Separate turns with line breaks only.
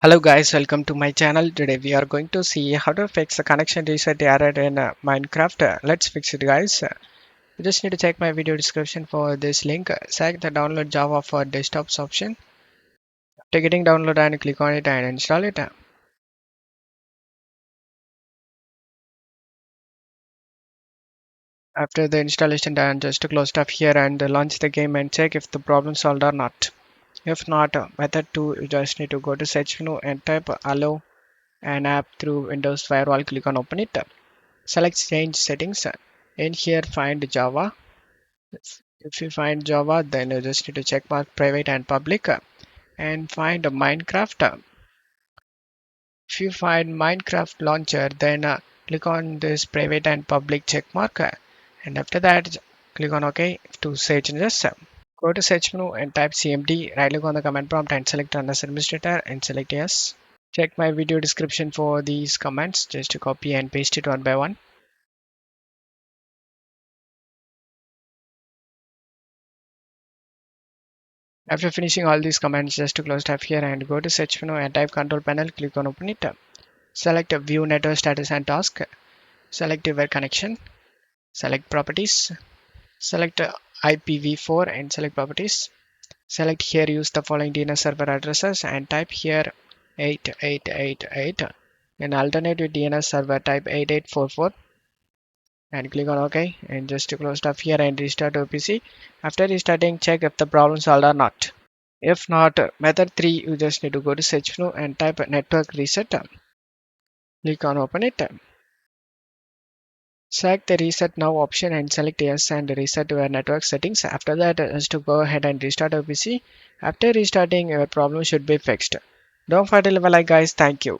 Hello guys, welcome to my channel. Today we are going to see how to fix the connection reset error in Minecraft. Let's fix it guys. You just need to check my video description for this link. Select the download Java for desktops option. After getting download and click on it and install it. After the installation done, just to close stuff here and launch the game and check if the problem solved or not. If not, method 2, you just need to go to search menu and type allow an app through Windows Firewall. Click on open it. Select change settings. In here find Java. If you find Java, then you just need to check mark private and public and find Minecraft. If you find Minecraft launcher, then click on this private and public check mark and after that click on OK to search this. Go to search menu and type CMD, right click on the command prompt and select run as administrator and select yes. Check my video description for these commands, just to copy and paste it one by one. After finishing all these commands, just to close tab here and go to search menu and type control panel, click on open it. Select view network status and task. Select web connection. Select properties. Select IPv4 and select properties. Select here use the following DNS server addresses and type here 8888 and alternate with DNS server type 8844 and click on OK and just to close tab here and restart your PC. After restarting, check if the problem solved or not. If not, method 3, you just need to go to search menu and type network reset. Click on open it. Select the reset now option and select yes and reset your network settings. After that, just to go ahead and restart your PC. After restarting, your problem should be fixed. Don't forget to leave a like guys. Thank you.